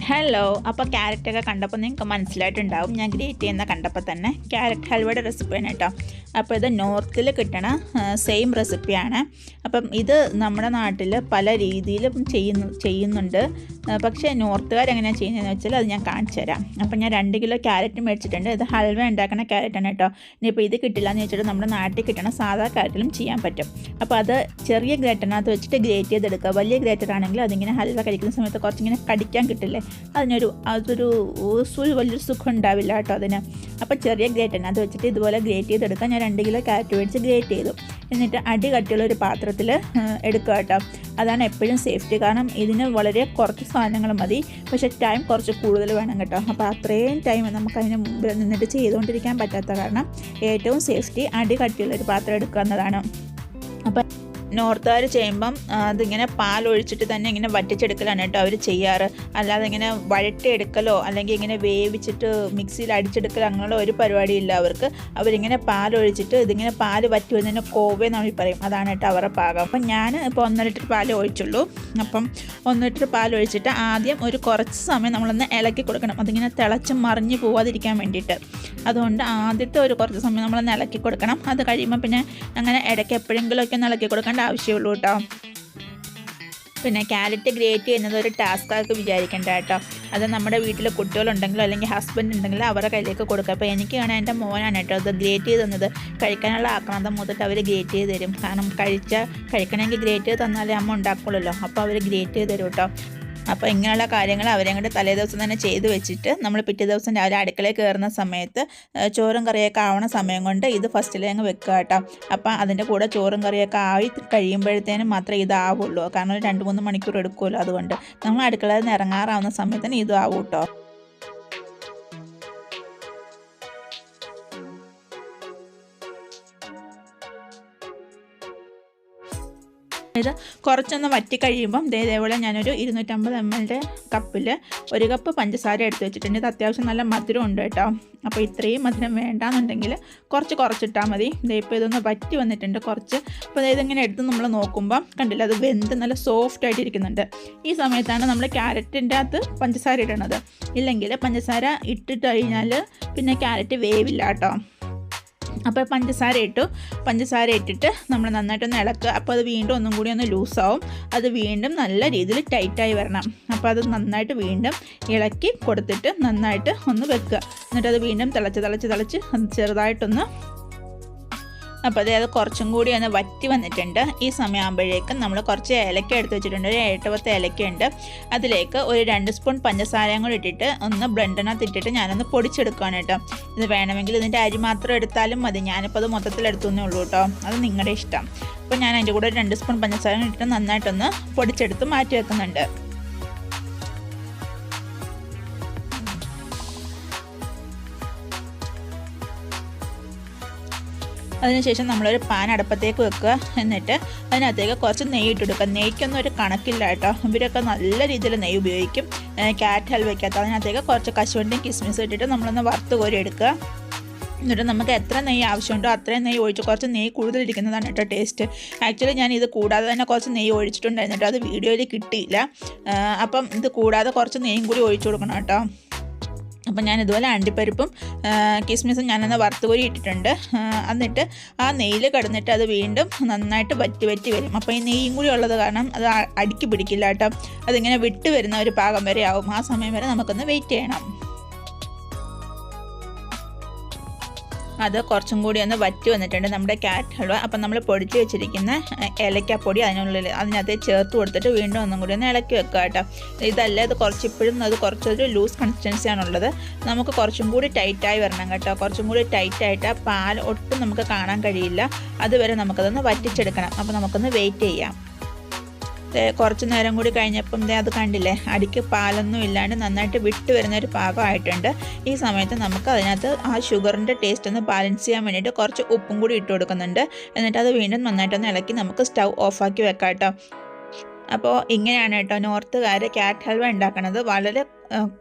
Hello. അപ്പോൾ ക്യാരറ്റൊക്കെ കണ്ടപ്പോൾ നിങ്ങൾക്ക് മനസ്സിലായിട്ടുണ്ടാവും ഞാൻ ഗ്രേറ്റ് ചെയ്യുന്ന കണ്ടപ്പോൾ തന്നെ ക്യാരറ്റ് ഹൽവയുടെ റെസിപ്പിയാണ് കേട്ടോ. അപ്പോൾ ഇത് നോർത്തിൽ കിട്ടണ സെയിം റെസിപ്പിയാണ്. അപ്പം ഇത് നമ്മുടെ നാട്ടിൽ പല രീതിയിലും ചെയ്യുന്നുണ്ട്. പക്ഷേ നോർത്തുകാരെങ്ങനെയാണ് ചെയ്യുന്നതെന്ന് വെച്ചാൽ അത് ഞാൻ കാണിച്ചു തരാം. അപ്പം ഞാൻ 2 കിലോ ക്യാരറ്റ് മേടിച്ചിട്ടുണ്ട്. ഇത് ഹൽവ ഉണ്ടാക്കുന്ന ക്യാരറ്റാണ് കേട്ടോ. ഇനിയിപ്പോൾ ഇത് കിട്ടില്ല എന്ന് വെച്ചിട്ട് നമ്മുടെ നാട്ടിൽ കിട്ടണ സാധാ ക്യാരറ്റിലും ചെയ്യാൻ പറ്റും. അപ്പോൾ അത് ചെറിയ ഗ്രേറ്ററിനകത്ത് വെച്ചിട്ട് ഗ്രേറ്റ് ചെയ്തെടുക്കുക. വലിയ ഗ്രേറ്റർ ആണെങ്കിൽ അതിങ്ങനെ ഹൽവ കഴിക്കുന്ന സമയത്ത് കുറച്ചിങ്ങനെ കടിക്കാൻ കിട്ടില്ലേ, അതൊരു വലിയൊരു സുഖം ഉണ്ടാവില്ല കേട്ടോ അതിന്. അപ്പോൾ ചെറിയ ഗ്രേറ്ററിനകത്ത് വെച്ചിട്ട് ഇതുപോലെ ഗ്രേറ്റ് ചെയ്തെടുക്കുക. ഞാൻ 2 കിലോ ക്യാരറ്റ് മേടിച്ച് ഗ്രേറ്റ് ചെയ്തു. എന്നിട്ട് അടി കട്ടിയുള്ള ഒരു പാത്രത്തിൽ എടുക്കുക കേട്ടോ. അതാണ് എപ്പോഴും സേഫ്റ്റി. കാരണം ഇതിന് വളരെ കുറച്ച് സാധനങ്ങൾ മതി, പക്ഷേ ടൈം കുറച്ച് കൂടുതൽ വേണം കേട്ടോ. അപ്പോൾ അത്രയും ടൈം നമുക്ക് അതിന് മുമ്പിൽ നിന്നിട്ട് ചെയ്തുകൊണ്ടിരിക്കാൻ പറ്റാത്ത കാരണം ഏറ്റവും സേഫ്റ്റി അടി കട്ടിയുള്ളൊരു പാത്രം എടുക്കുക എന്നതാണ്. അപ്പം നോർത്തുകാർ ചെയ്യുമ്പം അതിങ്ങനെ പാലൊഴിച്ചിട്ട് തന്നെ ഇങ്ങനെ വറ്റിച്ചെടുക്കലാണ് കേട്ടോ അവർ ചെയ്യാറ്. അല്ലാതെ ഇങ്ങനെ വഴറ്റിയെടുക്കലോ അല്ലെങ്കിൽ ഇങ്ങനെ വേവിച്ചിട്ട് മിക്സിയിൽ അടിച്ചെടുക്കലോ അങ്ങനെയുള്ള ഒരു പരിപാടിയില്ല അവർക്ക്. അവരിങ്ങനെ പാലൊഴിച്ചിട്ട് ഇതിങ്ങനെ പാല് വറ്റി വരുന്നതിന് കോവേ നമ്മൾ പറയും, അതാണ് കേട്ടോ അവരുടെ പാകം. അപ്പം ഞാൻ ഇപ്പോൾ 1.5 ലിറ്റർ പാൽ ഒഴിച്ചുള്ളൂ. അപ്പം 1 ലിറ്റർ പാലൊഴിച്ചിട്ട് ആദ്യം ഒരു കുറച്ച് സമയം നമ്മളൊന്ന് ഇളക്കി കൊടുക്കണം, അതിങ്ങനെ തിളച്ച് മറിഞ്ഞ് പോവാതിരിക്കാൻ വേണ്ടിയിട്ട്. അതുകൊണ്ട് ആദ്യത്തെ ഒരു കുറച്ച് സമയം നമ്മളൊന്ന് ഇളക്കി കൊടുക്കണം. അത് കഴിയുമ്പോൾ പിന്നെ അങ്ങനെ ഇടയ്ക്ക് എപ്പോഴെങ്കിലുമൊക്കെ ഒന്ന് ഇളക്കി കൊടുക്കേണ്ട ആവശ്യമുള്ളൂ കേട്ടോ. പിന്നെ ക്യാരറ്റ് ഗ്രേറ്റ് ചെയ്യുന്നത് ഒരു ടാസ്ക്കാർക്ക് വിചാരിക്കേണ്ട കേട്ടോ. അത് നമ്മുടെ വീട്ടിൽ കുട്ടികളുണ്ടെങ്കിലോ അല്ലെങ്കിൽ ഹസ്ബൻഡ് ഉണ്ടെങ്കിലോ അവരുടെ കയ്യിലേക്ക് കൊടുക്കുക. അപ്പോൾ എനിക്ക് കാണാൻ എൻ്റെ മോനാണ് കേട്ടോ അത് ഗ്രേറ്റ് ചെയ്ത് തന്നത്. കഴിക്കാനുള്ള ആക്രാന്തം മുതൽ അവർ ഗ്രേറ്റ് ചെയ്ത് തരും. കാരണം കഴിക്കണമെങ്കിൽ ഗ്രേറ്റ് ചെയ്ത് തന്നാലേ അമ്മ ഉണ്ടാക്കുള്ളൂ. അപ്പോൾ അവർ ഗ്രേറ്റ് ചെയ്ത് തരും കേട്ടോ. അപ്പോൾ ഇങ്ങനെയുള്ള കാര്യങ്ങൾ അവരെ കൂടെ തലേ ദിവസം തന്നെ ചെയ്ത് വെച്ചിട്ട് നമ്മൾ പിറ്റേ ദിവസം രാവിലെ അടുക്കളയിൽ കയറുന്ന സമയത്ത് ചോറും കറിയൊക്കെ ആവണ സമയം കൊണ്ട് ഇത് ഫസ്റ്റിലേ അങ്ങ് വെക്കുക കേട്ടോ. അപ്പം അതിൻ്റെ കൂടെ ചോറും കറിയൊക്കെ ആയി കഴിയുമ്പോഴത്തേനും മാത്രമേ ഇതാവുള്ളൂ. കാരണം ഒരു 2-3 മണിക്കൂർ എടുക്കുമല്ലോ. അതുകൊണ്ട് നമ്മൾ അടുക്കളയിൽ നിന്ന് ഇറങ്ങാറാവുന്ന സമയത്തിന് ഇതും ആവും കേട്ടോ. ഇത് കുറച്ചൊന്ന് വറ്റി കഴിയുമ്പം ഇതേപോലെ ഞാനൊരു 250 ml കപ്പിൽ 1 കപ്പ് പഞ്ചസാര എടുത്ത് വെച്ചിട്ടുണ്ട്. ഇത് അത്യാവശ്യം നല്ല മധുരം ഉണ്ട് കേട്ടോ. അപ്പോൾ ഇത്രയും മധുരം വേണ്ടാന്നുണ്ടെങ്കിൽ കുറച്ചിട്ടാൽ മതി. ഇപ്പോൾ ഇതൊന്ന് വറ്റി വന്നിട്ടുണ്ട് കുറച്ച്. അപ്പോൾ ഇതിങ്ങനെ എടുത്ത് നമ്മൾ നോക്കുമ്പം കണ്ടില്ല, അത് വെന്ത് നല്ല സോഫ്റ്റ് ആയിട്ട് ഇരിക്കുന്നുണ്ട്. ഈ സമയത്താണ് നമ്മൾ ക്യാരറ്റിൻ്റെ അകത്ത് പഞ്ചസാര ഇടണത്. ഇല്ലെങ്കിൽ പഞ്ചസാര ഇട്ടിട്ട് കഴിഞ്ഞാൽ പിന്നെ ക്യാരറ്റ് വേവില്ല കേട്ടോ. അപ്പോൾ പഞ്ചസാര ഇട്ടിട്ട് നമ്മൾ നന്നായിട്ടൊന്ന് ഇളക്കുക. അപ്പോൾ അത് വീണ്ടും ഒന്നും കൂടി ഒന്ന് ലൂസാവും. അത് വീണ്ടും നല്ല രീതിയിൽ ടൈറ്റായി വരണം. അപ്പോൾ അത് നന്നായിട്ട് വീണ്ടും ഇളക്കി കൊടുത്തിട്ട് നന്നായിട്ട് ഒന്ന് വെക്കുക. എന്നിട്ട് അത് വീണ്ടും തിളച്ച് അത് ചെറുതായിട്ടൊന്ന്, അപ്പോൾ അത് കുറച്ചും കൂടി ഒന്ന് വറ്റി വന്നിട്ടുണ്ട്. ഈ സമയമാകുമ്പോഴേക്കും നമ്മൾ കുറച്ച് ഏലക്ക എടുത്ത് വെച്ചിട്ടുണ്ട്. ഒരു 8-10 ഏലക്കയുണ്ട്. അതിലേക്ക് ഒരു 2 സ്പൂൺ പഞ്ചസാരയും കൂടി ഇട്ടിട്ട് ഒന്ന് ബ്ലെൻഡറിനകത്ത് ഇട്ടിട്ട് ഞാനൊന്ന് പൊടിച്ചെടുക്കുകയാണ് കേട്ടോ. ഇത് വേണമെങ്കിൽ ഇതിൻ്റെ അരി മാത്രം എടുത്താലും മതി. ഞാനിപ്പോൾ അത് മൊത്തത്തിൽ എടുത്തുന്നേ ഉള്ളൂ കേട്ടോ. അത് നിങ്ങളുടെ ഇഷ്ടം. അപ്പോൾ ഞാൻ അതിൻ്റെ കൂടെ 2 സ്പൂൺ പഞ്ചസാര ഇട്ടിട്ട് നന്നായിട്ടൊന്ന് പൊടിച്ചെടുത്ത് മാറ്റി വെക്കുന്നുണ്ട്. അതിനുശേഷം നമ്മളൊരു പാൻ അടുപ്പത്തേക്ക് വെക്കുക. എന്നിട്ട് അതിനകത്തേക്ക് കുറച്ച് നെയ്യ് ഇട്ടെടുക്കുക. നെയ്ക്കൊന്നും ഒരു കണക്കില്ല കേട്ടോ. ഇവരൊക്കെ നല്ല രീതിയിൽ നെയ്യ് ഉപയോഗിക്കും ക്യാരറ്റ് ഹൽവയ്ക്കകത്ത്. അതിനകത്തേക്ക് കുറച്ച് കശുവണ്ടിയും കിസ്മിസും ഇട്ടിട്ട് നമ്മളൊന്ന് വറുത്ത് കോരി എടുക്കുക. എന്നിട്ട് നമുക്ക് എത്ര നെയ്യ് ആവശ്യമുണ്ടോ അത്രയും നെയ്യ് ഒഴിച്ച്, കുറച്ച് നെയ്യ് കൂടുതലിരിക്കുന്നതാണ് കേട്ടോ ടേസ്റ്റ്. ആക്ച്വലി ഞാൻ ഇത് കൂടാതെ തന്നെ കുറച്ച് നെയ്യ് ഒഴിച്ചിട്ടുണ്ടായിരുന്നു കേട്ടോ. അത് വീഡിയോയിൽ കിട്ടിയില്ല. അപ്പം ഇത് കൂടാതെ കുറച്ച് നെയ്യും കൂടി ഒഴിച്ചു കൊടുക്കണം കേട്ടോ. അപ്പം ഞാൻ ഇതുപോലെ അണ്ടിപ്പരിപ്പും കിസ്മിസും ഞാനൊന്ന് വറുത്ത് കോരി ഇട്ടിട്ടുണ്ട്. എന്നിട്ട് ആ നെയ്യിൽ കിടന്നിട്ട് അത് വീണ്ടും നന്നായിട്ട് വറ്റി വരും. അപ്പോൾ ഈ നെയ്യും കൂടി ഉള്ളത് കാരണം അത് അടുക്കി പിടിക്കില്ല കേട്ടോ. അതിങ്ങനെ വിട്ട് വരുന്ന ഒരു പാകം വരെ ആവും. ആ സമയം വരെ നമുക്കൊന്ന് വെയിറ്റ് ചെയ്യണം. അത് കുറച്ചും കൂടി ഒന്ന് വറ്റി വന്നിട്ടുണ്ട് നമ്മുടെ ക്യാരറ്റ് ഹൽവ. അപ്പം നമ്മൾ പൊടിച്ച് വെച്ചിരിക്കുന്ന ഏലക്കാപ്പൊടി അതിനകത്ത് ചേർത്ത് കൊടുത്തിട്ട് വീണ്ടും ഒന്നും കൂടി ഒന്ന് ഇളക്കി വെക്കുക കേട്ടോ. ഇതല്ല, ഇത് ഇപ്പോഴും അത് കുറച്ചൊരു ലൂസ് കൺസിസ്റ്റൻസിയാണുള്ളത്. നമുക്ക് കുറച്ചും കൂടി ടൈറ്റായി വരണം കേട്ടോ. കുറച്ചും കൂടി ടൈറ്റായിട്ട് പാൽ ഒട്ടും നമുക്ക് കാണാൻ കഴിയില്ല. അതുവരെ നമുക്കതൊന്ന് വറ്റിച്ചെടുക്കണം. അപ്പോൾ നമുക്കൊന്ന് വെയിറ്റ് ചെയ്യാം. കുറച്ച് നേരം കൂടി കഴിഞ്ഞപ്പം അത് കണ്ടില്ലേ, അടിക്ക് പാലൊന്നും ഇല്ലാണ്ട് നന്നായിട്ട് വിട്ട് വരുന്നൊരു പാകമായിട്ടുണ്ട്. ഈ സമയത്ത് നമുക്ക് അതിനകത്ത് ആ ഷുഗറിൻ്റെ ടേസ്റ്റ് ഒന്ന് ബാലൻസ് ചെയ്യാൻ വേണ്ടിയിട്ട് കുറച്ച് ഉപ്പും കൂടി ഇട്ട് കൊടുക്കുന്നുണ്ട്. എന്നിട്ട് അത് വീണ്ടും നന്നായിട്ടൊന്ന് ഇളക്കി നമുക്ക് സ്റ്റൗ ഓഫാക്കി വെക്കാം കേട്ടോ. അപ്പോൾ ഇങ്ങനെയാണ് കേട്ടോ നോർത്തുകാർ ക്യാരറ്റ് ഹൽവ ഉണ്ടാക്കുന്നത്. വളരെ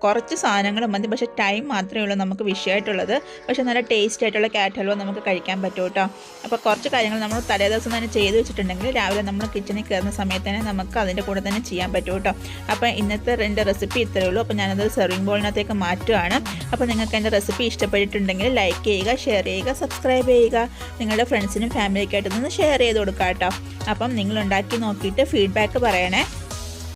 കുറച്ച് സാധനങ്ങൾ മതി, പക്ഷേ ടൈം മാത്രമേ ഉള്ളൂ നമുക്ക് വിഷയമായിട്ടുള്ളത്. പക്ഷേ നല്ല ടേസ്റ്റ് ആയിട്ടുള്ള ക്യാരറ്റ് ഹൽവ നമുക്ക് കഴിക്കാൻ പറ്റും കേട്ടോ. അപ്പോൾ കുറച്ച് കാര്യങ്ങൾ നമ്മൾ തലേ ദിവസം തന്നെ ചെയ്ത് വെച്ചിട്ടുണ്ടെങ്കിൽ രാവിലെ നമ്മൾ കിച്ചണിൽ കയറുന്ന സമയത്ത് തന്നെ നമുക്ക് അതിൻ്റെ കൂടെ തന്നെ ചെയ്യാൻ പറ്റും കേട്ടോ. അപ്പോൾ ഇന്നത്തെ എൻ്റെ റെസിപ്പി ഇത്രയേ ഉള്ളൂ. അപ്പോൾ ഞാനത് സെർവിങ് ബോളിനകത്തേക്ക് മാറ്റുകയാണ്. അപ്പോൾ നിങ്ങൾക്ക് എൻ്റെ റെസിപ്പി ഇഷ്ടപ്പെട്ടിട്ടുണ്ടെങ്കിൽ ലൈക്ക് ചെയ്യുക, ഷെയർ ചെയ്യുക, സബ്സ്ക്രൈബ് ചെയ്യുക. നിങ്ങളുടെ ഫ്രണ്ട്സിനും ഫാമിലിക്കായിട്ടൊന്ന് ഷെയർ ചെയ്ത് കൊടുക്കുക കേട്ടോ. അപ്പം നിങ്ങളുണ്ടാക്കി നോക്കിയിട്ട് ഫീഡ്ബാക്ക് പറയണേ.